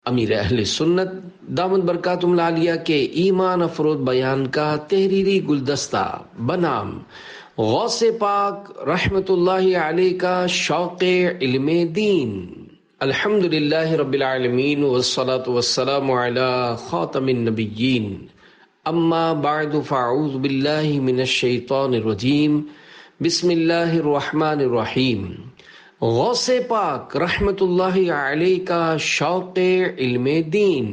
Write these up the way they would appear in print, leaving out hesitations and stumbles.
امیر اہل سنت دامت برکاتہم العالیہ کے ایمان افروز بیان کا تحریری گلدستہ بنام غوث پاک رحمت اللہ علیہ کا شوق علم دین۔ الحمدللہ رب العالمین والصلاة والسلام علی خاتم النبیین، اما بعد فاعوذ باللہ من الشیطان الرجیم، بسم اللہ الرحمن الرحیم۔ غوث پاک رحمت اللہ علیہ کا شوق علم دین۔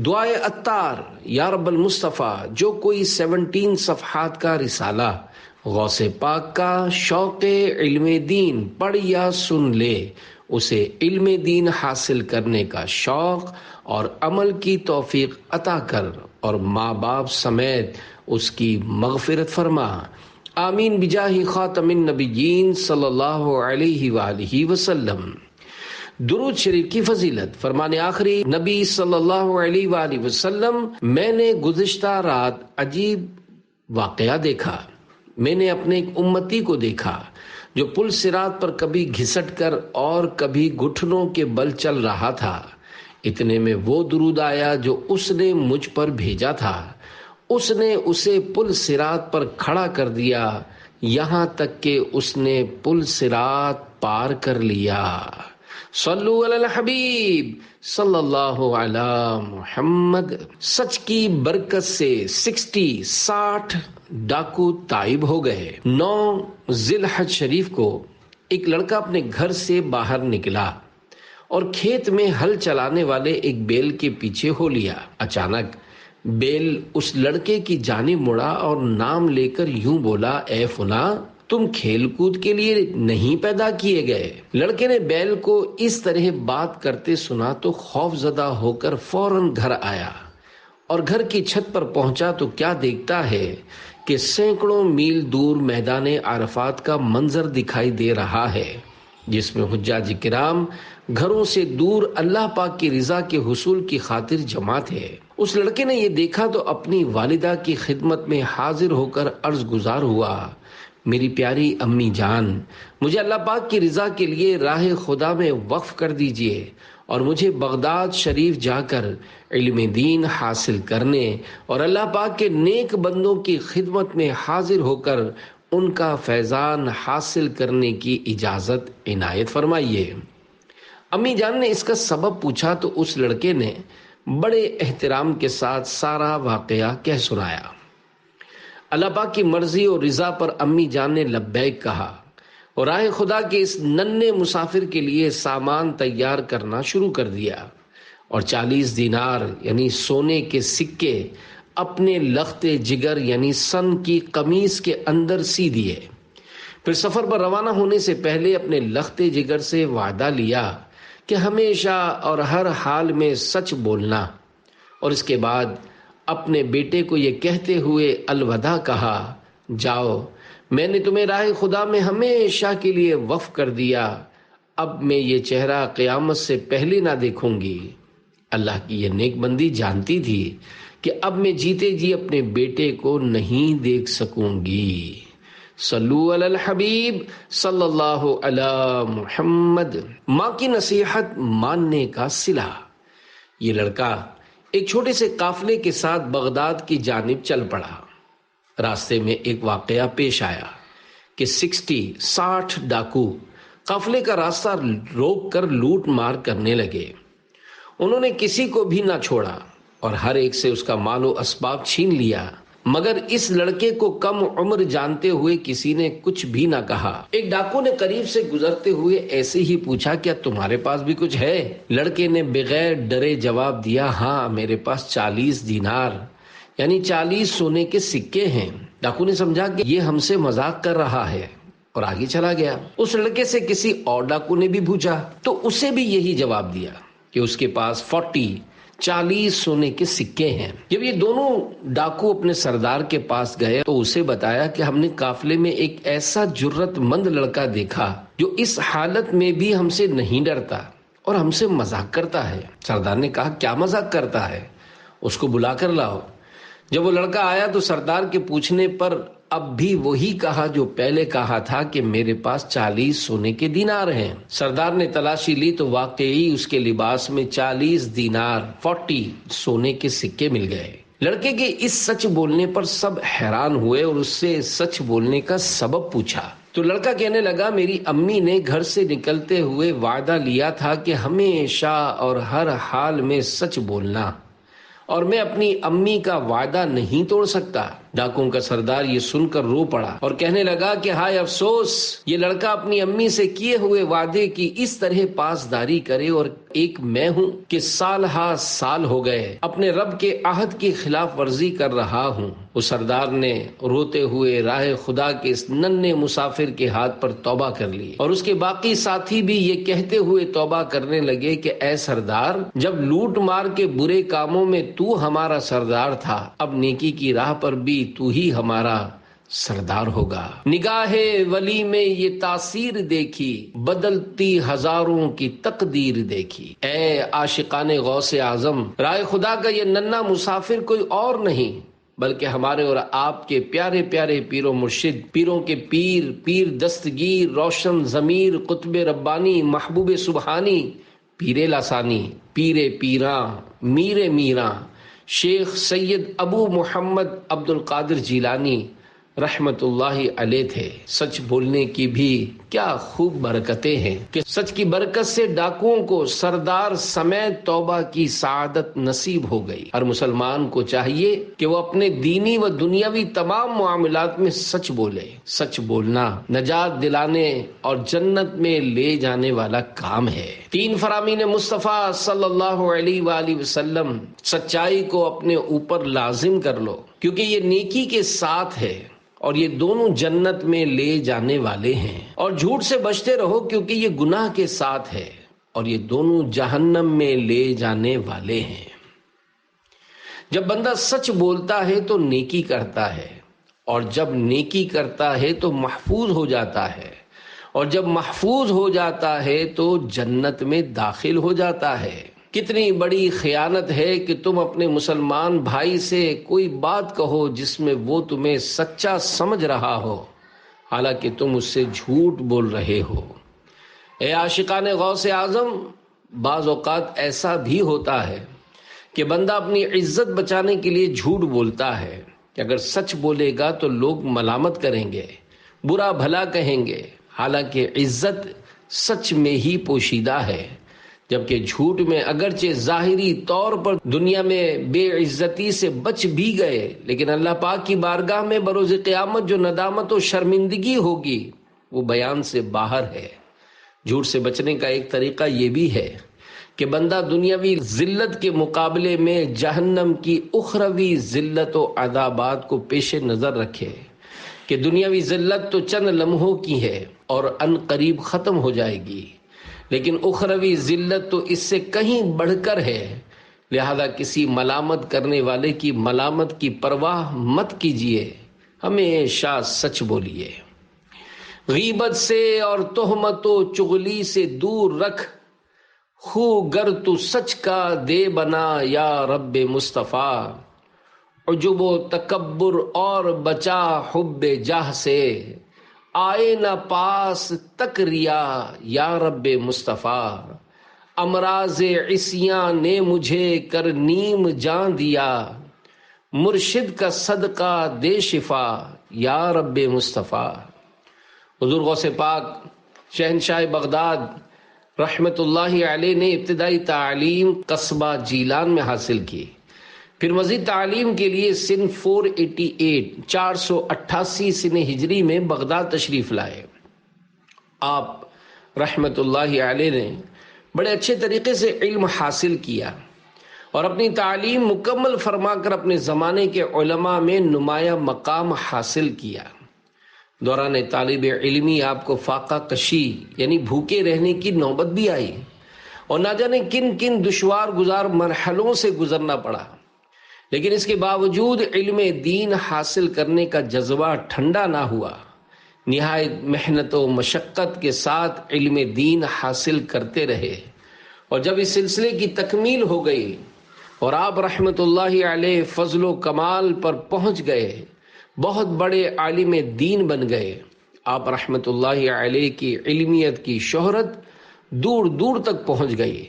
دعائے عطار یا رب المصطفیٰ، جو کوئی 17 صفحات کا رسالہ غوث پاک کا شوق علم دین پڑھ یا سن لے، اسے علم دین حاصل کرنے کا شوق اور عمل کی توفیق عطا کر، اور ماں باپ سمیت اس کی مغفرت فرما، آمین بجاہ خاتم النبیین صلی اللہ علیہ وآلہ وسلم۔ درود شریف کی فضیلت۔ فرمان آخری نبی صلی اللہ علیہ وآلہ وسلم، میں نے گزشتہ رات عجیب واقعہ دیکھا۔ میں نے اپنے ایک امتی کو دیکھا جو پل صراط پر کبھی گھسٹ کر اور کبھی گھٹنوں کے بل چل رہا تھا۔ اتنے میں وہ درود آیا جو اس نے مجھ پر بھیجا تھا۔ اس نے اسے پل صراط پر کھڑا کر دیا، یہاں تک کہ اس نے پل صراط پار کر لیا۔ صلو علی الحبیب صلی اللہ علی محمد۔ سچ کی برکت سے 60 ڈاکو تائب ہو گئے۔ 9 ذی الحج شریف کو ایک لڑکا اپنے گھر سے باہر نکلا اور کھیت میں ہل چلانے والے ایک بیل کے پیچھے ہو لیا۔ اچانک بیل اس لڑکے کی جانب مڑا اور نام لے کر یوں بولا، اے فلاں، تم کھیل کود کے لیے نہیں پیدا کیے گئے۔ لڑکے نے بیل کو اس طرح بات کرتے سنا تو خوف زدہ ہو کر فوراً گھر آیا، اور گھر کی چھت پر پہنچا تو کیا دیکھتا ہے کہ سینکڑوں میل دور میدان عرفات کا منظر دکھائی دے رہا ہے، جس میں حجاج کرام گھروں سے دور اللہ پاک کی رضا کے حصول کی خاطر جمع تھے۔ اس لڑکے نے یہ دیکھا تو اپنی والدہ کی خدمت میں حاضر ہو کر عرض گزار ہوا، میری پیاری امی جان، مجھے اللہ پاک کی رضا کے لیے راہ خدا میں وقف کر دیجئے، اور مجھے بغداد شریف جا کر علم دین حاصل کرنے اور اللہ پاک کے نیک بندوں کی خدمت میں حاضر ہو کر ان کا فیضان حاصل کرنے کی اجازت عنایت فرمائیے۔ امی جان نے اس کا سبب پوچھا تو اس لڑکے نے بڑے احترام کے ساتھ سارا واقعہ کہہ سنایا۔ اللہ پاک کی مرضی اور رضا پر امی جان نے لبیک کہا اور راہ خدا کے اس ننھے مسافر کے لیے سامان تیار کرنا شروع کر دیا، اور 40 دینار یعنی سونے کے سکے اپنے لخت جگر یعنی سن کی قمیص کے اندر سی دیے۔ پھر سفر پر روانہ ہونے سے پہلے اپنے لخت جگر سے وعدہ لیا کہ ہمیشہ اور ہر حال میں سچ بولنا، اور اس کے بعد اپنے بیٹے کو یہ کہتے ہوئے الوداع کہا، جاؤ، میں نے تمہیں راہ خدا میں ہمیشہ کے لیے وقف کر دیا، اب میں یہ چہرہ قیامت سے پہلے نہ دیکھوں گی۔ اللہ کی یہ نیک بندی جانتی تھی کہ اب میں جیتے جی اپنے بیٹے کو نہیں دیکھ سکوں گی۔ صلو علی الحبیب صلی اللہ علی محمد۔ ماں کی نصیحت ماننے کا صلہ۔ یہ لڑکا ایک چھوٹے سے قافلے کے ساتھ بغداد کی جانب چل پڑا۔ راستے میں ایک واقعہ پیش آیا کہ 60 ڈاکو قافلے کا راستہ روک کر لوٹ مار کرنے لگے۔ انہوں نے کسی کو بھی نہ چھوڑا اور ہر ایک سے اس کا مال و اسباب چھین لیا، مگر اس لڑکے کو کم عمر جانتے ہوئے کسی نے کچھ بھی نہ کہا۔ ایک ڈاکو نے قریب سے گزرتے ہوئے ایسے ہی پوچھا، کیا تمہارے پاس بھی کچھ ہے؟ لڑکے نے بغیر ڈرے جواب دیا، ہاں، میرے پاس 40 دینار یعنی 40 سونے کے سکے ہیں۔ ڈاکو نے سمجھا کہ یہ ہم سے مذاق کر رہا ہے اور آگے چلا گیا۔ اس لڑکے سے کسی اور ڈاکو نے بھی پوچھا تو اسے بھی یہی جواب دیا کہ اس کے پاس 40 سونے کے سکے ہیں۔ جب یہ دونوں ڈاکو اپنے سردار کے پاس گئے تو اسے بتایا کہ ہم نے قافلے میں ایک ایسا جرت مند لڑکا دیکھا جو اس حالت میں بھی ہم سے نہیں ڈرتا اور ہم سے مذاق کرتا ہے۔ سردار نے کہا، کیا مذاق کرتا ہے؟ اس کو بلا کر لاؤ۔ جب وہ لڑکا آیا تو سردار کے پوچھنے پر اب بھی وہی کہا جو پہلے کہا تھا کہ میرے پاس 40 سونے کے دینار ہیں۔ سردار نے تلاشی لی تو واقعی اس کے لباس میں 40 دینار 40 سونے کے سکے مل گئے۔ لڑکے کے اس سچ بولنے پر سب حیران ہوئے اور اس سے سچ بولنے کا سبب پوچھا تو لڑکا کہنے لگا، میری امی نے گھر سے نکلتے ہوئے وعدہ لیا تھا کہ ہمیشہ اور ہر حال میں سچ بولنا، اور میں اپنی امی کا وعدہ نہیں توڑ سکتا۔ ڈاکوؤں کا سردار یہ سن کر رو پڑا اور کہنے لگا کہ ہائے افسوس، یہ لڑکا اپنی امی سے کیے ہوئے وعدے کی اس طرح پاسداری کرے، اور ایک میں ہوں کہ سال ہا سال ہو گئے اپنے رب کے عہد کی خلاف ورزی کر رہا ہوں۔ اس سردار نے روتے ہوئے راہ خدا کے اس ننھے مسافر کے ہاتھ پر توبہ کر لی، اور اس کے باقی ساتھی بھی یہ کہتے ہوئے توبہ کرنے لگے کہ اے سردار، جب لوٹ مار کے برے کاموں میں تو ہمارا سردار تھا، اب نیکی کی راہ پر بھی تو ہی ہمارا سردار ہوگا۔ نگاہ ولی میں یہ تاثیر دیکھی، بدلتی ہزاروں کی تقدیر دیکھی۔ اے عاشقان غوث اعظم، رائے خدا کا یہ ننھا مسافر کوئی اور نہیں بلکہ ہمارے اور آپ کے پیارے پیارے پیر و مرشد، پیروں کے پیر، پیر دستگیر، روشن ضمیر، قطب ربانی، محبوب سبحانی، پیر لاسانی، پیر پیراں، میر میراں، شیخ سید ابو محمد عبد القادر جیلانی رحمت اللہ علیہ تھے۔ سچ بولنے کی بھی کیا خوب برکتیں ہیں کہ سچ کی برکت سے ڈاکوؤں کو سردار سمیت توبہ کی سعادت نصیب ہو گئی۔ ہر مسلمان کو چاہیے کہ وہ اپنے دینی و دنیاوی تمام معاملات میں سچ بولے۔ سچ بولنا نجات دلانے اور جنت میں لے جانے والا کام ہے۔ 3 فرامین مصطفیٰ صلی اللہ علیہ وآلہ وسلم، سچائی کو اپنے اوپر لازم کر لو کیونکہ یہ نیکی کے ساتھ ہے اور یہ دونوں جنت میں لے جانے والے ہیں، اور جھوٹ سے بچتے رہو کیونکہ یہ گناہ کے ساتھ ہے اور یہ دونوں جہنم میں لے جانے والے ہیں۔ جب بندہ سچ بولتا ہے تو نیکی کرتا ہے، اور جب نیکی کرتا ہے تو محفوظ ہو جاتا ہے، اور جب محفوظ ہو جاتا ہے تو جنت میں داخل ہو جاتا ہے۔ کتنی بڑی خیانت ہے کہ تم اپنے مسلمان بھائی سے کوئی بات کہو جس میں وہ تمہیں سچا سمجھ رہا ہو، حالانکہ تم اس سے جھوٹ بول رہے ہو۔ اے عاشقان غوث اعظم، بعض اوقات ایسا بھی ہوتا ہے کہ بندہ اپنی عزت بچانے کے لیے جھوٹ بولتا ہے کہ اگر سچ بولے گا تو لوگ ملامت کریں گے، برا بھلا کہیں گے، حالانکہ عزت سچ میں ہی پوشیدہ ہے، جبکہ جھوٹ میں اگرچہ ظاہری طور پر دنیا میں بے عزتی سے بچ بھی گئے، لیکن اللہ پاک کی بارگاہ میں بروز قیامت جو ندامت و شرمندگی ہوگی وہ بیان سے باہر ہے۔ جھوٹ سے بچنے کا ایک طریقہ یہ بھی ہے کہ بندہ دنیاوی ذلت کے مقابلے میں جہنم کی اخروی ذلت و عذابات کو پیش نظر رکھے کہ دنیاوی ذلت تو چند لمحوں کی ہے اور ان قریب ختم ہو جائے گی، لیکن اخروی ذلت تو اس سے کہیں بڑھ کر ہے، لہذا کسی ملامت کرنے والے کی ملامت کی پرواہ مت کیجیے، ہمیشہ سچ بولیے۔ غیبت سے اور تہمت و چغلی سے دور رکھ، خو گر تو سچ کا دے بنا یا رب مصطفیٰ، عجب و تکبر اور بچا حب جاہ سے، آئے نہ پاس تک ریا یا رب مصطفیٰ، امراض عصیاں نے مجھے کر نیم جان دیا، مرشد کا صدقہ دے شفا یا رب مصطفیٰ۔ حضور غوث پاک شہنشاہ بغداد رحمت اللہ علیہ نے ابتدائی تعلیم قصبہ جیلان میں حاصل کی، پھر مزید تعلیم کے لیے سن 488 سن ہجری میں بغداد تشریف لائے۔ آپ رحمت اللہ علیہ نے بڑے اچھے طریقے سے علم حاصل کیا اور اپنی تعلیم مکمل فرما کر اپنے زمانے کے علماء میں نمایاں مقام حاصل کیا۔ دوران طالب علمی آپ کو فاقہ کشی یعنی بھوکے رہنے کی نوبت بھی آئی اور نہ جانے کن کن دشوار گزار مرحلوں سے گزرنا پڑا، لیکن اس کے باوجود علم دین حاصل کرنے کا جذبہ ٹھنڈا نہ ہوا، نہایت محنت و مشقت کے ساتھ علم دین حاصل کرتے رہے، اور جب اس سلسلے کی تکمیل ہو گئی اور آپ رحمت اللہ علیہ فضل و کمال پر پہنچ گئے بہت بڑے عالم دین بن گئے۔ آپ رحمت اللہ علیہ کی علمیت کی شہرت دور دور تک پہنچ گئی۔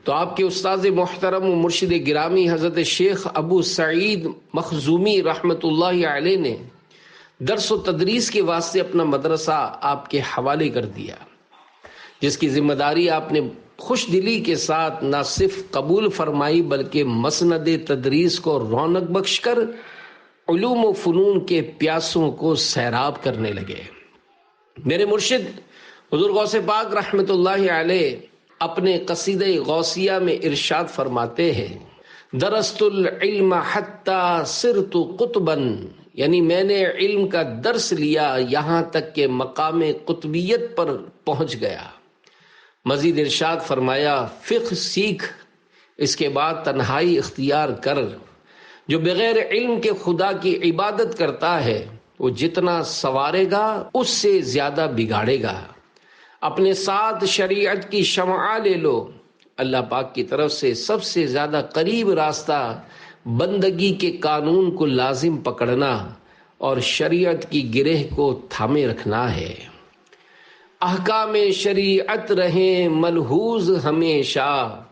تو آپ کے استاد محترم و مرشد گرامی حضرت شیخ ابو سعید مخزومی رحمت اللہ علیہ نے درس و تدریس کے واسطے اپنا مدرسہ آپ کے حوالے کر دیا، جس کی ذمہ داری آپ نے خوش دلی کے ساتھ نہ صرف قبول فرمائی بلکہ مسند تدریس کو رونق بخش کر علوم و فنون کے پیاسوں کو سیراب کرنے لگے۔ میرے مرشد حضور غوث پاک رحمت اللہ علیہ اپنے قصیدہ غوثیہ میں ارشاد فرماتے ہیں، درست العلم حتی صرت قطبا، یعنی میں نے علم کا درس لیا یہاں تک کہ مقام قطبیت پر پہنچ گیا۔ مزید ارشاد فرمایا، فقہ سیکھ، اس کے بعد تنہائی اختیار کر۔ جو بغیر علم کے خدا کی عبادت کرتا ہے وہ جتنا سنوارے گا اس سے زیادہ بگاڑے گا۔ اپنے ساتھ شریعت کی شمع لے لو۔ اللہ پاک کی طرف سے سب سے زیادہ قریب راستہ بندگی کے قانون کو لازم پکڑنا اور شریعت کی گرہ کو تھامے رکھنا ہے۔ احکام شریعت رہیں ملحوظ ہمیشہ،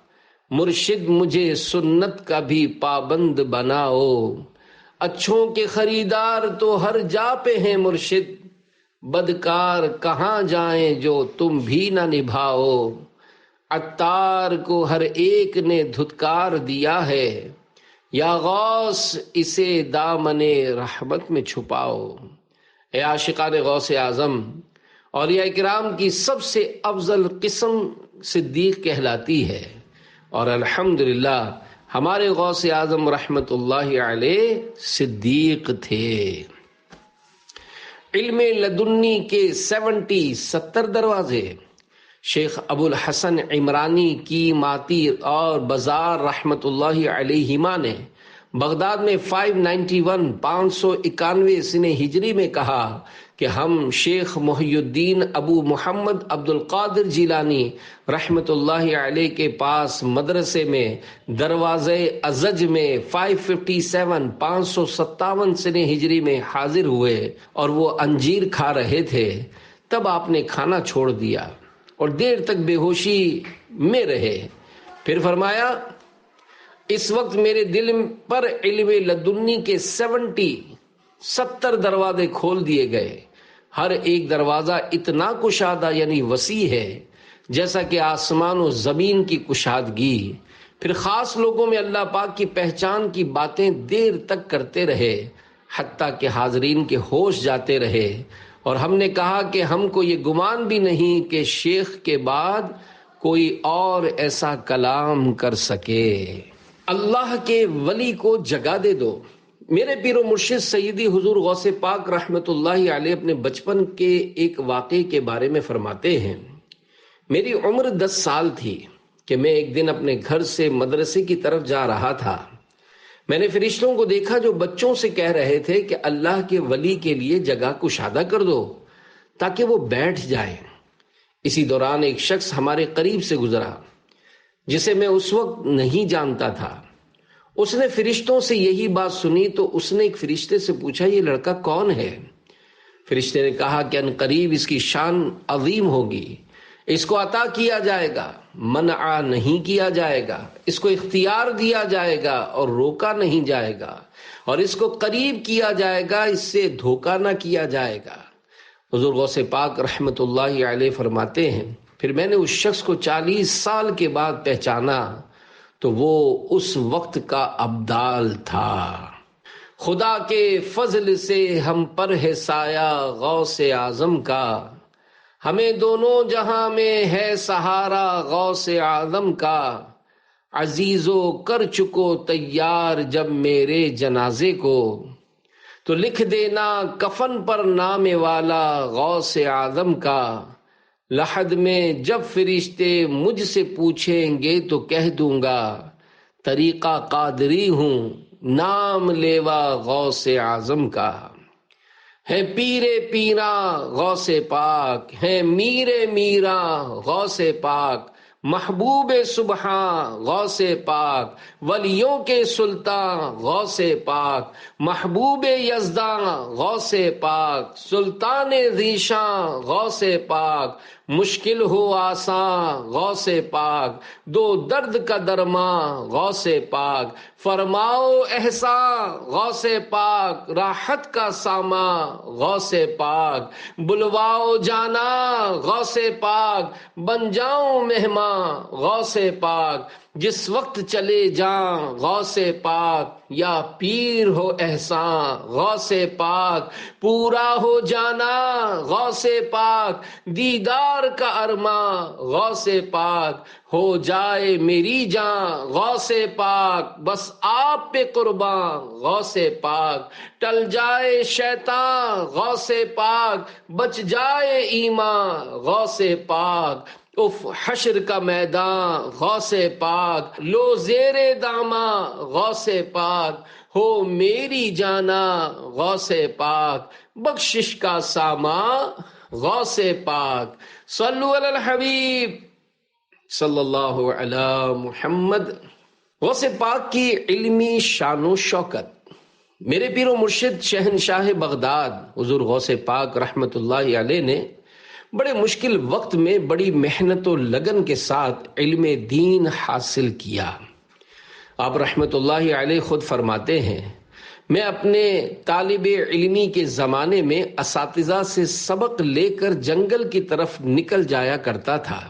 مرشد مجھے سنت کا بھی پابند بناؤ۔ اچھوں کے خریدار تو ہر جا پہ ہیں مرشد، بدکار کہاں جائیں جو تم بھی نہ نبھاؤ۔ عطار کو ہر ایک نے دھتکار دیا ہے، یا غوث اسے دامن رحمت میں چھپاؤ۔ اے عاشقان غوث اعظم، اولیاء کرام کی سب سے افضل قسم صدیق کہلاتی ہے، اور الحمدللہ ہمارے غوث اعظم رحمت اللہ علیہ صدیق تھے۔ علم لدنی کے 70 دروازے شیخ ابو الحسن عمرانی کی ماتی اور بازار رحمت اللہ علیہما نے بغداد میں 591 سنہ ہجری میں کہا کہ ہم شیخ محی الدین ابو محمد عبد القادر جیلانی رحمت اللہ علیہ کے پاس مدرسے میں دروازے ازج میں 557 سنہ ہجری میں حاضر ہوئے اور وہ انجیر کھا رہے تھے۔ تب آپ نے کھانا چھوڑ دیا اور دیر تک بے ہوشی میں رہے۔ پھر فرمایا، اس وقت میرے دل پر علم لدنی کے 70 دروازے کھول دیے گئے۔ ہر ایک دروازہ اتنا کشادہ یعنی وسیع ہے جیسا کہ آسمان و زمین کی کشادگی۔ پھر خاص لوگوں میں اللہ پاک کی پہچان کی باتیں دیر تک کرتے رہے، حتیٰ کہ حاضرین کے ہوش جاتے رہے، اور ہم نے کہا کہ ہم کو یہ گمان بھی نہیں کہ شیخ کے بعد کوئی اور ایسا کلام کر سکے۔ اللہ کے ولی کو جگا دے دو۔ میرے پیر و مرشد سیدی حضور غوث پاک رحمت اللہ علیہ اپنے بچپن کے ایک واقعے کے بارے میں فرماتے ہیں، میری عمر 10 سال تھی کہ میں ایک دن اپنے گھر سے مدرسے کی طرف جا رہا تھا۔ میں نے فرشتوں کو دیکھا جو بچوں سے کہہ رہے تھے کہ اللہ کے ولی کے لیے جگہ کشادہ کر دو تاکہ وہ بیٹھ جائیں۔ اسی دوران ایک شخص ہمارے قریب سے گزرا جسے میں اس وقت نہیں جانتا تھا۔ اس نے فرشتوں سے یہی بات سنی تو اس نے ایک فرشتے سے پوچھا، یہ لڑکا کون ہے؟ فرشتے نے کہا کہ ان قریب اس کی شان عظیم ہوگی، اس کو عطا کیا جائے گا، منع نہیں کیا جائے گا، اس کو اختیار دیا جائے گا اور روکا نہیں جائے گا، اور اس کو قریب کیا جائے گا، اس سے دھوکہ نہ کیا جائے گا۔ حضور غوث پاک رحمت اللہ علیہ فرماتے ہیں، پھر میں نے اس شخص کو 40 سال کے بعد پہچانا تو وہ اس وقت کا ابدال تھا۔ خدا کے فضل سے ہم پر ہے سایہ غوث اعظم کا، ہمیں دونوں جہاں میں ہے سہارا غوث اعظم کا، عزیزو کر چکو تیار جب میرے جنازے کو، تو لکھ دینا کفن پر نام والا غوث اعظم کا، لحد میں جب فرشتے مجھ سے پوچھیں گے تو کہہ دوں گا، طریقہ قادری ہوں نام لیوا غوث اعظم کا، ہے پیرے پیرا غوث پاک، ہے میرے میرا غوث پاک، محبوب سبحان غوث پاک، ولیوں کے سلطان غوث پاک، محبوب یزداں غوث پاک، سلطان ذیشان غوث پاک، مشکل ہو آسان غوث پاک، دو درد کا درمان غوث پاک، فرماؤ احسان غوث پاک، راحت کا سامان غوث پاک، بلواؤ جانا غوث پاک، بن جاؤں مہمان غوث پاک، جس وقت چلے جاں غوث پاک، یا پیر ہو احسان غوث پاک، پورا ہو جانا غوث پاک، دیدار کا ارماں غوث پاک، ہو جائے میری جان غوث پاک، بس آپ پہ قربان غوث پاک، ٹل جائے شیطان غوث پاک، بچ جائے ایمان غوث پاک، اف حشر کا میدان غوث پاک، لو زیر داماں غوث پاک، ہو میری جانا غوث پاک، بخشش کا سامان غوث پاک، صلو علی الحبیب صلی اللہ علی محمد۔ غوث پاک کی علمی شان و شوکت۔ میرے پیر و مرشد شہنشاہ بغداد حضور غوث پاک رحمت اللہ علیہ نے بڑے مشکل وقت میں بڑی محنت و لگن کے ساتھ علم دین حاصل کیا۔ آپ رحمت اللہ علیہ خود فرماتے ہیں، میں اپنے طالب علمی کے زمانے میں اساتذہ سے سبق لے کر جنگل کی طرف نکل جایا کرتا تھا،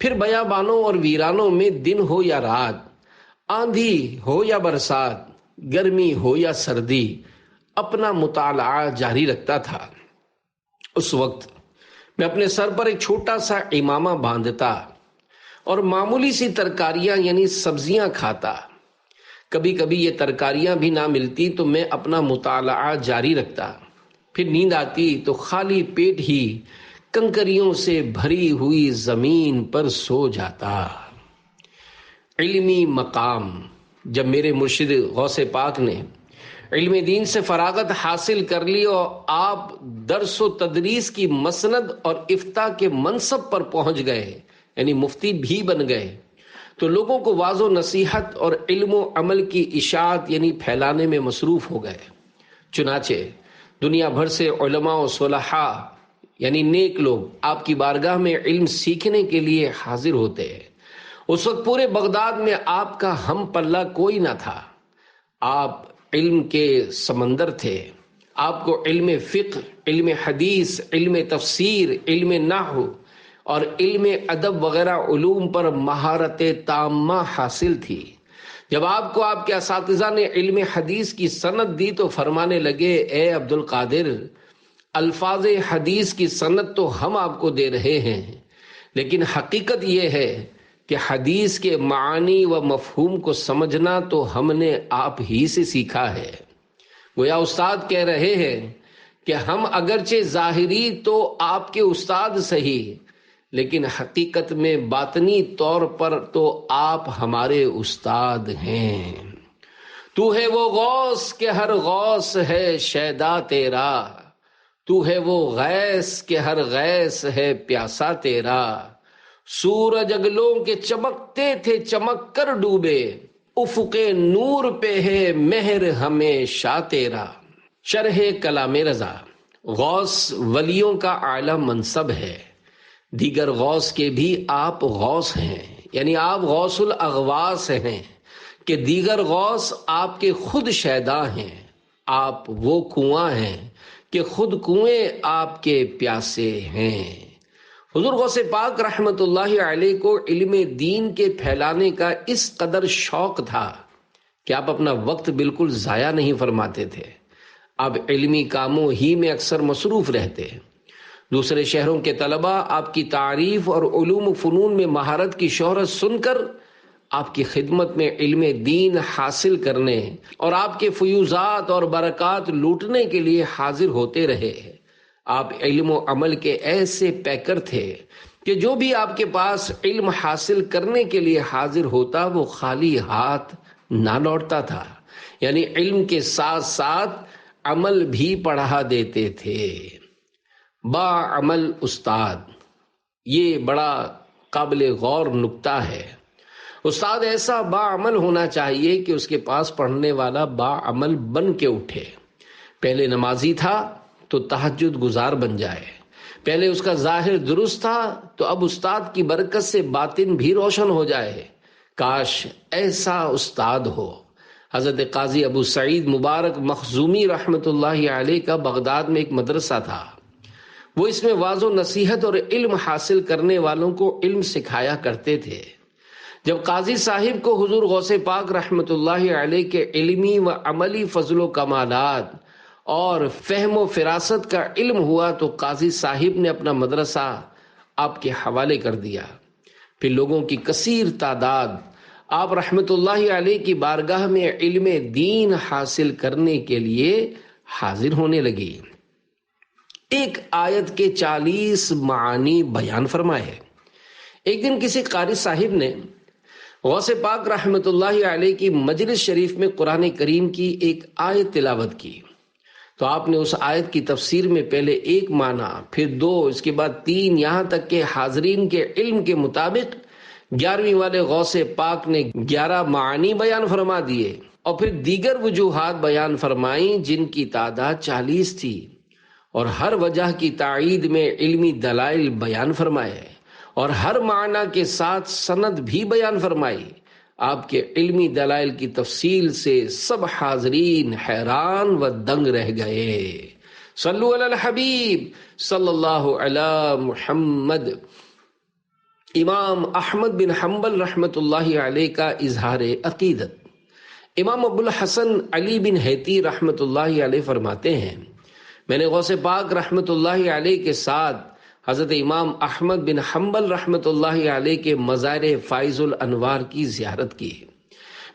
پھر بیابانوں اور ویرانوں میں دن ہو یا رات، آندھی ہو یا برسات، گرمی ہو یا سردی، اپنا مطالعہ جاری رکھتا تھا۔ اس وقت میں اپنے سر پر ایک چھوٹا سا امامہ باندھتا اور معمولی سی ترکاریاں یعنی سبزیاں کھاتا۔ کبھی کبھی یہ ترکاریاں بھی نہ ملتی تو میں اپنا مطالعہ جاری رکھتا، پھر نیند آتی تو خالی پیٹ ہی کنکریوں سے بھری ہوئی زمین پر سو جاتا۔ علمی مقام۔ جب میرے مرشد غوث پاک نے علم دین سے فراغت حاصل کر لی اور آپ درس و تدریس کی مسند اور افتاء کے منصب پر پہنچ گئے، یعنی مفتی بھی بن گئے، تو لوگوں کو واعظ و نصیحت اور علم و عمل کی اشاعت یعنی پھیلانے میں مصروف ہو گئے۔ چنانچہ دنیا بھر سے علماء و صلحاء یعنی نیک لوگ آپ کی بارگاہ میں علم سیکھنے کے لیے حاضر ہوتے ہیں۔ اس وقت پورے بغداد میں آپ کا ہم پلہ کوئی نہ تھا۔ آپ علم کے سمندر تھے۔ آپ کو علم فقہ، علم حدیث، علم تفسیر، علم نحو اور علم ادب وغیرہ علوم پر مہارت تامہ حاصل تھی۔ جب آپ کو آپ کے اساتذہ نے علم حدیث کی سند دی تو فرمانے لگے، اے عبد القادر، الفاظ حدیث کی سند تو ہم آپ کو دے رہے ہیں، لیکن حقیقت یہ ہے کہ حدیث کے معانی و مفہوم کو سمجھنا تو ہم نے آپ ہی سے سیکھا ہے۔ گویا استاد کہہ رہے ہیں کہ ہم اگرچہ ظاہری تو آپ کے استاد صحیح، لیکن حقیقت میں باطنی طور پر تو آپ ہمارے استاد ہیں۔ تو ہے وہ غوث کہ ہر غوث ہے شیدا تیرا، تو ہے وہ غیث کہ ہر غیث ہے پیاسا تیرا، سورج اگلوں کے چمکتے تھے چمک کر ڈوبے، افق نور پہ ہے مہر ہمیشہ تیرا۔ شرح کلام رضا۔ غوث ولیوں کا اعلیٰ منصب ہے، دیگر غوث کے بھی آپ غوث ہیں، یعنی آپ غوث الاغواث ہیں کہ دیگر غوث آپ کے خود شیدا ہیں۔ آپ وہ کنواں ہیں کہ خود کنویں آپ کے پیاسے ہیں۔ حضور غوث پاک رحمت اللہ علیہ کو علم دین کے پھیلانے کا اس قدر شوق تھا کہ آپ اپنا وقت بالکل ضائع نہیں فرماتے تھے۔ آپ علمی کاموں ہی میں اکثر مصروف رہتے۔ دوسرے شہروں کے طلباء آپ کی تعریف اور علوم و فنون میں مہارت کی شہرت سن کر آپ کی خدمت میں علم دین حاصل کرنے اور آپ کے فیوزات اور برکات لوٹنے کے لیے حاضر ہوتے رہے۔ آپ علم و عمل کے ایسے پیکر تھے کہ جو بھی آپ کے پاس علم حاصل کرنے کے لیے حاضر ہوتا وہ خالی ہاتھ نہ لوٹتا تھا، یعنی علم کے ساتھ ساتھ عمل بھی پڑھا دیتے تھے۔ با عمل استاد، یہ بڑا قابل غور نکتہ ہے۔ استاد ایسا باعمل ہونا چاہیے کہ اس کے پاس پڑھنے والا باعمل بن کے اٹھے۔ پہلے نمازی تھا تو تہجد گزار بن جائے، پہلے اس کا ظاہر درست تھا تو اب استاد کی برکت سے باطن بھی روشن ہو جائے۔ کاش ایسا استاد ہو۔ حضرت قاضی ابو سعید مبارک مخزومی رحمۃ اللہ علیہ کا بغداد میں ایک مدرسہ تھا۔ وہ اس میں واعظ و نصیحت اور علم حاصل کرنے والوں کو علم سکھایا کرتے تھے۔ جب قاضی صاحب کو حضور غوث پاک رحمۃ اللہ علیہ کے علمی و عملی فضل و کمالات اور فہم و فراست کا علم ہوا تو قاضی صاحب نے اپنا مدرسہ آپ کے حوالے کر دیا۔ پھر لوگوں کی کثیر تعداد آپ رحمۃ اللہ علیہ کی بارگاہ میں علم دین حاصل کرنے کے لیے حاضر ہونے لگی۔ ایک آیت کے 40 معانی بیان فرمائے۔ ایک دن کسی قاری صاحب نے غوث پاک رحمۃ اللہ علیہ کی مجلس شریف میں قرآن کریم کی ایک آیت تلاوت کی تو آپ نے اس آیت کی تفسیر میں پہلے ایک معنی، پھر 2، اس کے بعد 3، یہاں تک کہ حاضرین کے علم کے مطابق 11ویں والے غوث پاک نے 11 معانی بیان فرما دیے اور پھر دیگر وجوہات بیان فرمائیں جن کی تعداد 40 تھی، اور ہر وجہ کی تائید میں علمی دلائل بیان فرمائے اور ہر معنی کے ساتھ سند بھی بیان فرمائی۔ آپ کے علمی دلائل کی تفصیل سے سب حاضرین حیران و دنگ رہ گئے۔ صلو علی الحبیب صلی اللہ علی محمد۔ امام احمد بن حنبل رحمۃ اللہ علیہ کا اظہار عقیدت۔ امام ابو الحسن علی بن حیتی رحمۃ اللہ علیہ فرماتے ہیں، میں نے غوث پاک رحمۃ اللہ علیہ کے ساتھ حضرت امام احمد بن حنبل رحمۃ اللہ علیہ کے مزار فائز الانوار کی زیارت کی۔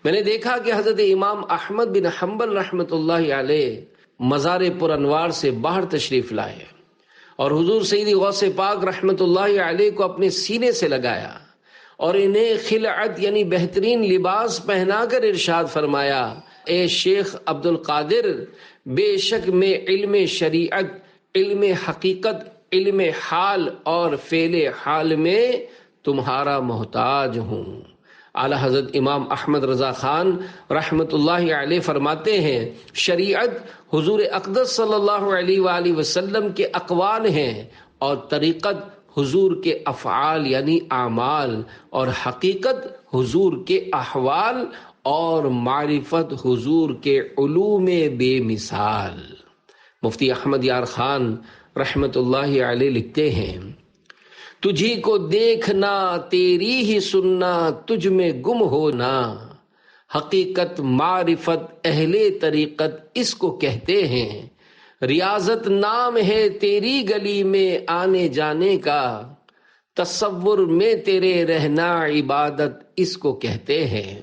میں نے دیکھا کہ حضرت امام احمد بن حنبل رحمۃ اللہ علیہ مزار پر انوار سے باہر تشریف لائے اور حضور سیدی غوث پاک رحمۃ اللہ علیہ کو اپنے سینے سے لگایا اور انہیں خلعت یعنی بہترین لباس پہنا کر ارشاد فرمایا، اے شیخ عبد القادر، بے شک میں علم شریعت، علم حقیقت، علم حال اور فعل حال میں تمہارا محتاج ہوں۔ اعلی حضرت امام احمد رضا خان رحمۃ اللہ علیہ فرماتے ہیں، شریعت حضور اقدس صلی اللہ علیہ وآلہ وسلم کے اقوال ہیں اور طریقت حضور کے افعال یعنی اعمال، اور حقیقت حضور کے احوال اور معرفت حضور کے علوم بے مثال۔ مفتی احمد یار خان رحمت اللہ علیہ لکھتے ہیں، تجھی کو دیکھنا تیری ہی سننا، تجھ میں گم ہونا، حقیقت معرفت اہل طریقت اس کو کہتے ہیں، ریاضت نام ہے تیری گلی میں آنے جانے کا، تصور میں تیرے رہنا عبادت اس کو کہتے ہیں۔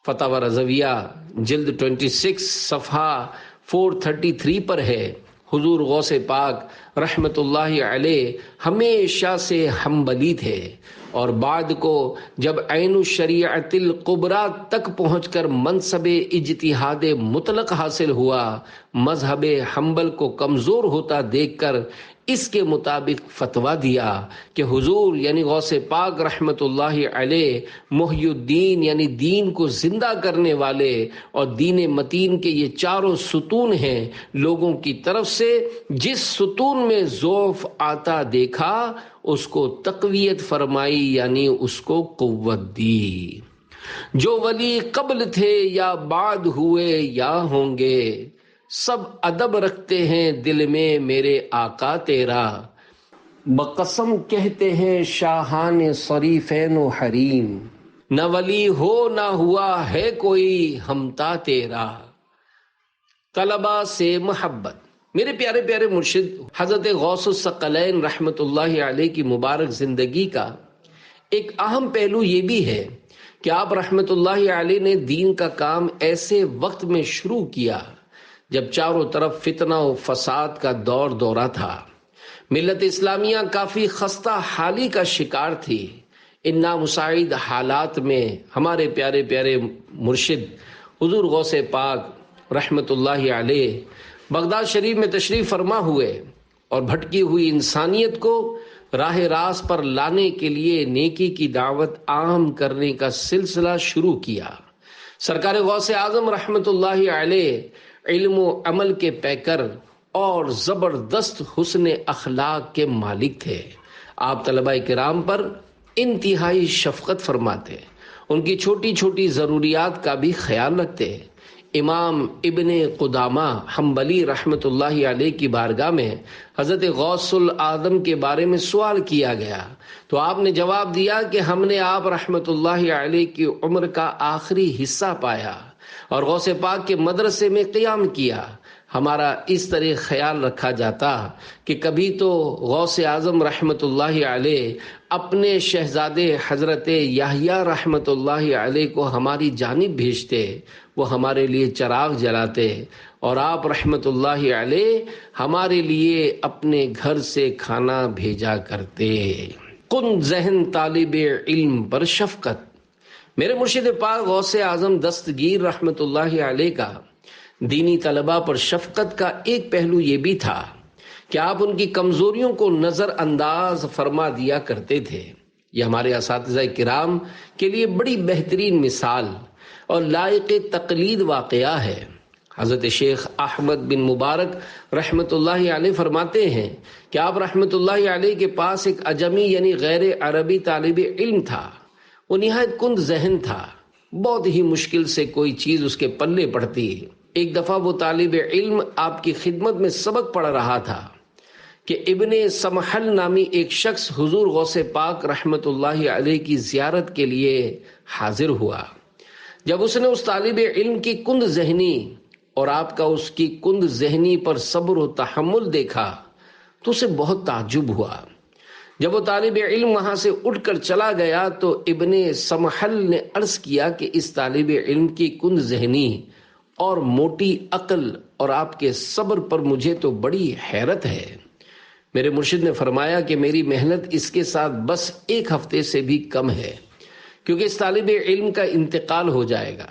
فتاوی رضویہ جلد 26 صفحہ 433 پر ہے۔ حضور غوث پاک رحمت اللہ علیہ ہمیشہ سے حنبلی تھے اور بعد کو جب عین الشریعت الکبریٰ تک پہنچ کر منصب اجتہاد مطلق حاصل ہوا، مذہب حنبل کو کمزور ہوتا دیکھ کر اس کے مطابق فتویٰ دیا کہ حضور یعنی غوث پاک رحمت اللہ علیہ محی الدین یعنی دین کو زندہ کرنے والے اور دین متین کے یہ چاروں ستون ہیں، لوگوں کی طرف سے جس ستون میں ضعف آتا دیکھا اس کو تقویت فرمائی یعنی اس کو قوت دی۔ جو ولی قبل تھے یا بعد ہوئے یا ہوں گے، سب ادب رکھتے ہیں دل میں میرے آقا تیرا، بقسم کہتے ہیں شاہان صریفین و حریم، نہ ولی ہو نہ ہوا ہے کوئی ہمتا تیرا۔ طلباء سے محبت۔ میرے پیارے پیارے مرشد حضرت غوث الثقلین رحمت اللہ علیہ کی مبارک زندگی کا ایک اہم پہلو یہ بھی ہے کہ آپ رحمت اللہ علیہ نے دین کا کام ایسے وقت میں شروع کیا جب چاروں طرف فتنہ و فساد کا دور دورہ تھا، ملت اسلامیہ کافی خستہ حالی کا شکار تھی۔ ان نامساعد حالات میں ہمارے پیارے پیارے مرشد حضور غوث پاک رحمت اللہ علیہ بغداد شریف میں تشریف فرما ہوئے اور بھٹکی ہوئی انسانیت کو راہ راست پر لانے کے لیے نیکی کی دعوت عام کرنے کا سلسلہ شروع کیا۔ سرکار غوث اعظم رحمت اللہ علیہ علم و عمل کے پیکر اور زبردست حسن اخلاق کے مالک تھے۔ آپ طلبہ کرام پر انتہائی شفقت فرماتے، ان کی چھوٹی چھوٹی ضروریات کا بھی خیال رکھتے۔ امام ابن قدامہ حنبلی رحمت اللہ علیہ کی بارگاہ میں حضرت غوث الاعظم کے بارے میں سوال کیا گیا تو آپ نے جواب دیا کہ ہم نے آپ رحمت اللہ علیہ کی عمر کا آخری حصہ پایا اور غوث پاک کے مدرسے میں قیام کیا۔ ہمارا اس طرح خیال رکھا جاتا کہ کبھی تو غوث اعظم رحمت اللہ علیہ اپنے شہزادے حضرت یحییٰ رحمت اللہ علیہ کو ہماری جانب بھیجتے، وہ ہمارے لیے چراغ جلاتے اور آپ رحمت اللہ علیہ ہمارے لیے اپنے گھر سے کھانا بھیجا کرتے۔ کن ذہن طالب علم پر شفقت۔ میرے مرشد پاک غوث اعظم دستگیر رحمت اللہ علیہ کا دینی طلباء پر شفقت کا ایک پہلو یہ بھی تھا کہ آپ ان کی کمزوریوں کو نظر انداز فرما دیا کرتے تھے۔ یہ ہمارے اساتذہ کرام کے لیے بڑی بہترین مثال اور لائق تقلید واقعہ ہے۔ حضرت شیخ احمد بن مبارک رحمت اللہ علیہ فرماتے ہیں کہ آپ رحمت اللہ علیہ کے پاس ایک عجمی یعنی غیر عربی طالب علم تھا۔ وہ نہایت کند ذہن تھا، بہت ہی مشکل سے کوئی چیز اس کے پلے پڑتی۔ ایک دفعہ وہ طالب علم آپ کی خدمت میں سبق پڑھ رہا تھا کہ ابن سمحل نامی ایک شخص حضور غوث پاک رحمت اللہ علیہ کی زیارت کے لیے حاضر ہوا۔ جب اس نے اس طالب علم کی کند ذہنی اور آپ کا اس کی کند ذہنی پر صبر و تحمل دیکھا تو اسے بہت تعجب ہوا۔ جب وہ طالب علم وہاں سے اٹھ کر چلا گیا تو ابن سمحل نے عرض کیا کہ اس طالب علم کی کند ذہنی اور موٹی عقل اور آپ کے صبر پر مجھے تو بڑی حیرت ہے۔ میرے مرشد نے فرمایا کہ میری محنت اس کے ساتھ بس ایک ہفتے سے بھی کم ہے، کیونکہ اس طالب علم کا انتقال ہو جائے گا۔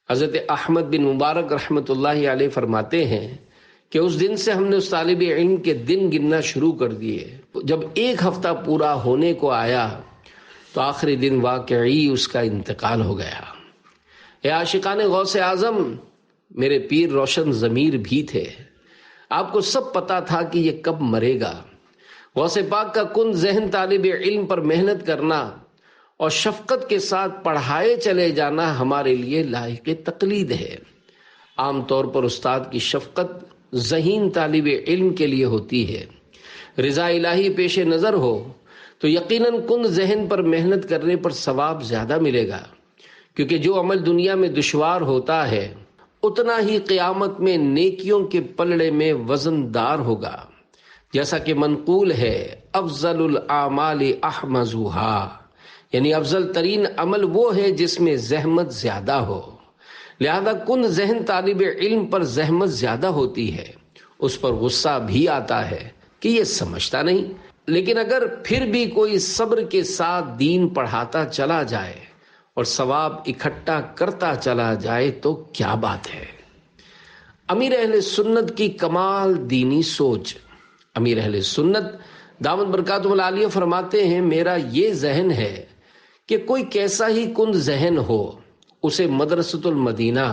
حضرت احمد بن مبارک رحمت اللہ علیہ فرماتے ہیں کہ اس دن سے ہم نے اس طالب علم کے دن گننا شروع کر دیے۔ جب ایک ہفتہ پورا ہونے کو آیا تو آخری دن واقعی اس کا انتقال ہو گیا۔ اے عاشقان غوث اعظم، میرے پیر روشن ضمیر بھی تھے، آپ کو سب پتا تھا کہ یہ کب مرے گا۔ غوث پاک کا کن ذہن طالب علم پر محنت کرنا اور شفقت کے ساتھ پڑھائے چلے جانا ہمارے لیے لائق تقلید ہے۔ عام طور پر استاد کی شفقت ذہین طالب علم کے لیے ہوتی ہے۔ رضا الہی پیش نظر ہو تو یقیناً کن ذہن پر محنت کرنے پر ثواب زیادہ ملے گا، کیونکہ جو عمل دنیا میں دشوار ہوتا ہے اتنا ہی قیامت میں نیکیوں کے پلڑے میں وزن دار ہوگا۔ جیسا کہ منقول ہے، افضل الاعمال احمزها، یعنی افضل ترین عمل وہ ہے جس میں زحمت زیادہ ہو۔ لہذا کن ذہن طالب علم پر زحمت زیادہ ہوتی ہے، اس پر غصہ بھی آتا ہے کہ یہ سمجھتا نہیں، لیکن اگر پھر بھی کوئی صبر کے ساتھ دین پڑھاتا چلا جائے اور ثواب اکٹھا کرتا چلا جائے تو کیا بات ہے۔ امیر اہل سنت کی کمال دینی سوچ۔ امیر اہل سنت دامت برکاتہ العالیہ فرماتے ہیں، میرا یہ ذہن ہے کہ کوئی کیسا ہی کند ذہن ہو اسے مدرسۃ المدینہ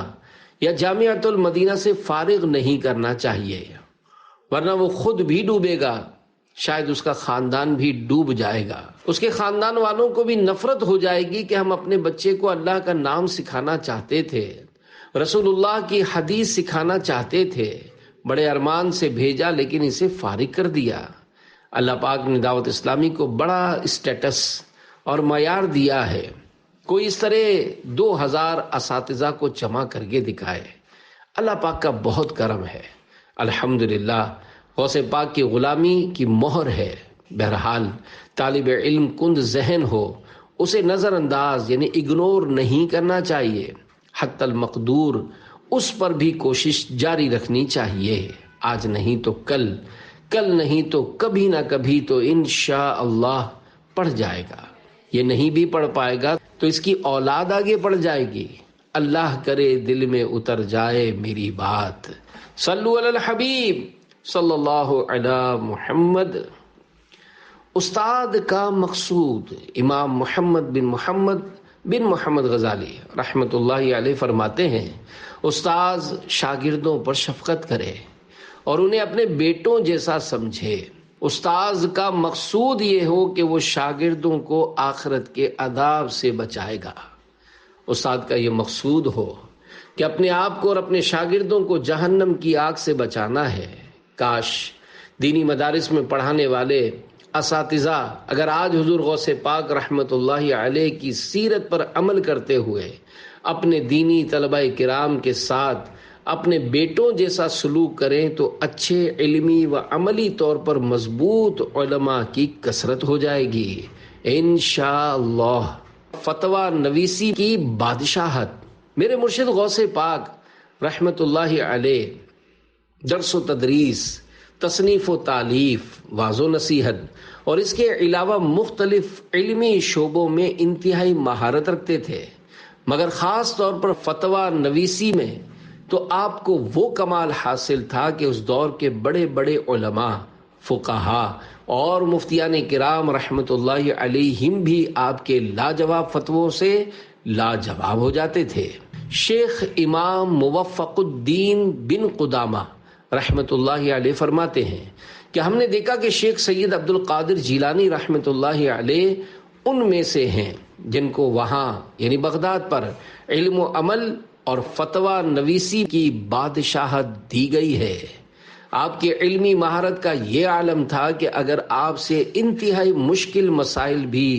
یا جامعۃ المدینہ سے فارغ نہیں کرنا چاہیے، ورنہ وہ خود بھی ڈوبے گا، شاید اس کا خاندان بھی ڈوب جائے گا۔ اس کے خاندان والوں کو بھی نفرت ہو جائے گی کہ ہم اپنے بچے کو اللہ کا نام سکھانا چاہتے تھے، رسول اللہ کی حدیث سکھانا چاہتے تھے، بڑے ارمان سے بھیجا لیکن اسے فارغ کر دیا۔ اللہ پاک نے دعوت اسلامی کو بڑا اسٹیٹس اور معیار دیا ہے، کوئی اس طرح 2000 اساتذہ کو جمع کر کے دکھائے۔ اللہ پاک کا بہت کرم ہے، الحمدللہ۔ غوث پاک کی غلامی کی مہر ہے۔ بہرحال طالب علم کند ذہن ہو اسے نظر انداز یعنی اگنور نہیں کرنا چاہیے، حتی المقدور اس پر بھی کوشش جاری رکھنی چاہیے۔ آج نہیں تو کل، کل نہیں تو کبھی نہ کبھی تو انشاءاللہ پڑھ جائے گا۔ یہ نہیں بھی پڑھ پائے گا تو اس کی اولاد آگے پڑھ جائے گی۔ اللہ کرے دل میں اتر جائے میری بات۔ صلو علی الحبیب صلی اللہ علی محمد۔ استاد کا مقصود امام محمد بن محمد غزالی رحمت اللہ علیہ فرماتے ہیں، استاذ شاگردوں پر شفقت کرے اور انہیں اپنے بیٹوں جیسا سمجھے۔ استاذ کا مقصود یہ ہو کہ وہ شاگردوں کو آخرت کے عذاب سے بچائے گا۔ استاد کا یہ مقصود ہو کہ اپنے آپ کو اور اپنے شاگردوں کو جہنم کی آگ سے بچانا ہے۔ کاش دینی مدارس میں پڑھانے والے اساتذہ اگر آج حضور غوث پاک رحمت اللہ علیہ کی سیرت پر عمل کرتے ہوئے اپنے دینی طلبہ کرام کے ساتھ اپنے بیٹوں جیسا سلوک کریں تو اچھے علمی و عملی طور پر مضبوط علماء کی کثرت ہو جائے گی انشاءاللہ۔ فتویٰ نویسی کی بادشاہت۔ میرے مرشد غوث پاک رحمت اللہ علیہ درس و تدریس، تصنیف و تالیف، واعظ و نصیحت اور اس کے علاوہ مختلف علمی شعبوں میں انتہائی مہارت رکھتے تھے، مگر خاص طور پر فتویٰ نویسی میں تو آپ کو وہ کمال حاصل تھا کہ اس دور کے بڑے بڑے علماء، فقہاء اور مفتیان کرام رحمت اللہ علیہم بھی آپ کے لاجواب فتووں سے لاجواب ہو جاتے تھے۔ شیخ امام موفق الدین بن قدامہ رحمت اللہ علیہ فرماتے ہیں کہ ہم نے دیکھا کہ شیخ سید عبد القادر جیلانی رحمت اللہ علیہ ان میں سے ہیں جن کو وہاں یعنی بغداد پر علم و عمل اور فتویٰ نویسی کی بادشاہت دی گئی ہے۔ آپ کی علمی مہارت کا یہ عالم تھا کہ اگر آپ سے انتہائی مشکل مسائل بھی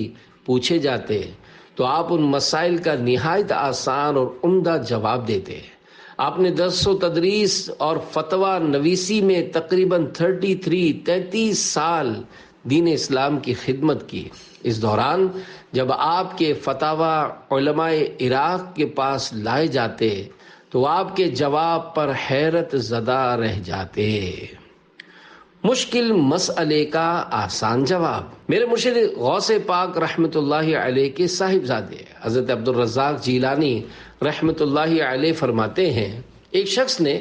پوچھے جاتے تو آپ ان مسائل کا نہایت آسان اور عمدہ جواب دیتے۔ آپ نے درس و تدریس اور فتویٰ نویسی میں تقریباً 33 سال دین اسلام کی خدمت کی۔ اس دوران جب آپ کے فتاوی علماء عراق کے پاس لائے جاتے تو آپ کے جواب پر حیرت زدہ رہ جاتے۔ مشکل مسئلے کا آسان جواب۔ میرے مرشد غوث پاک رحمت اللہ علیہ کے صاحبزادے حضرت عبد الرزاق جیلانی رحمت اللہ علیہ فرماتے ہیں، ایک شخص نے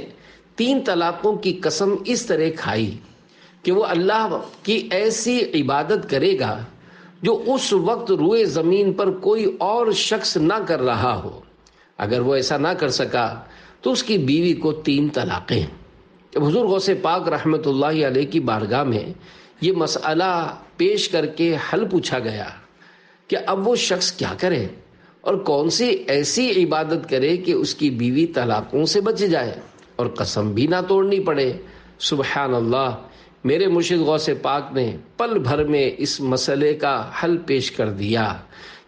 3 طلاقوں کی قسم اس طرح کھائی کہ وہ اللہ کی ایسی عبادت کرے گا جو اس وقت روئے زمین پر کوئی اور شخص نہ کر رہا ہو۔ اگر وہ ایسا نہ کر سکا تو اس کی بیوی کو 3 طلاقیں۔ جب حضور غوث پاک رحمت اللہ علیہ کی بارگاہ میں یہ مسئلہ پیش کر کے حل پوچھا گیا کہ اب وہ شخص کیا کرے اور کون سی ایسی عبادت کرے کہ اس کی بیوی طلاقوں سے بچ جائے اور قسم بھی نہ توڑنی پڑے، سبحان اللہ، میرے مرشد غوث پاک نے پل بھر میں اس مسئلے کا حل پیش کر دیا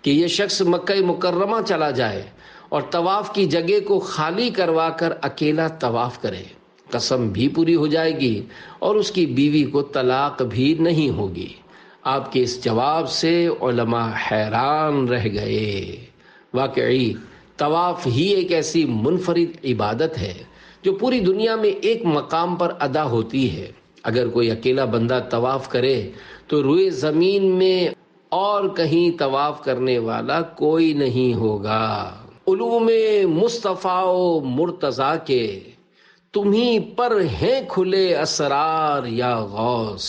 کہ یہ شخص مکہ مکرمہ چلا جائے اور طواف کی جگہ کو خالی کروا کر اکیلا طواف کرے، قسم بھی پوری ہو جائے گی اور اس کی بیوی کو طلاق بھی نہیں ہوگی۔ آپ کے اس جواب سے علماء حیران رہ گئے۔ واقعی طواف ہی ایک ایسی منفرد عبادت ہے جو پوری دنیا میں ایک مقام پر ادا ہوتی ہے۔ اگر کوئی اکیلا بندہ طواف کرے تو روئے زمین میں اور کہیں طواف کرنے والا کوئی نہیں ہوگا۔ علوم مصطفیٰ و مرتضیٰ کے تمہیں پر ہیں کھلے اسرار یا غوث،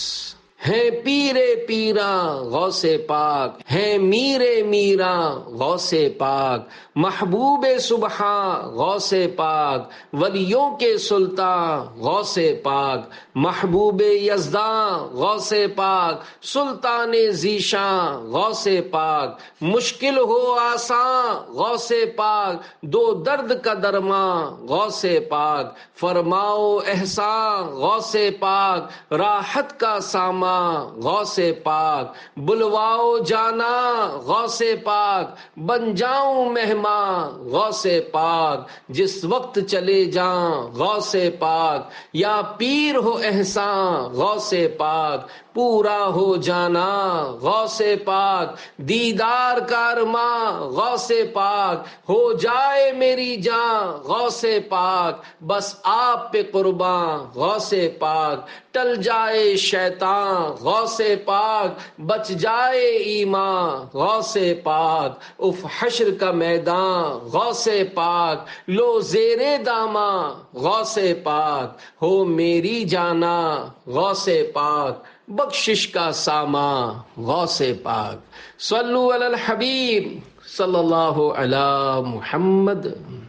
ہیں پیرے پیراں غوث پاک، ہیں میرے میراں غوث پاک، محبوب سبحاں غوث پاک، ولیوں کے سلطان غوث پاک، محبوب یزداں غوث پاک، سلطان ذیشاں غوث پاک، مشکل ہو آسان غوث پاک، دو درد کا درماں غوث پاک، فرماؤ احسان غوث پاک، راحت کا سامان غوث پاک، بلواؤ جانا غوث پاک، بن جاؤں مہمان غوث پاک، جس وقت چلے جاں غوث پاک، یا پیر ہو احسان غوث پاک، پورا ہو جانا غوث پاک، دیدار کا ارماں غوث پاک، ہو جائے میری جاں غوث پاک، بس آپ پہ قرباں غوث پاک، ٹل جائے شیطان غوث پاک، بچ جائے ایمان غوث پاک، اف حشر کا میدان غوث پاک، لو زیر داماں غوث پاک، ہو میری جانا غوث پاک، بخشش کا سامان غوث پاک۔ صلو علی الحبیب صلی اللہ علی محمد۔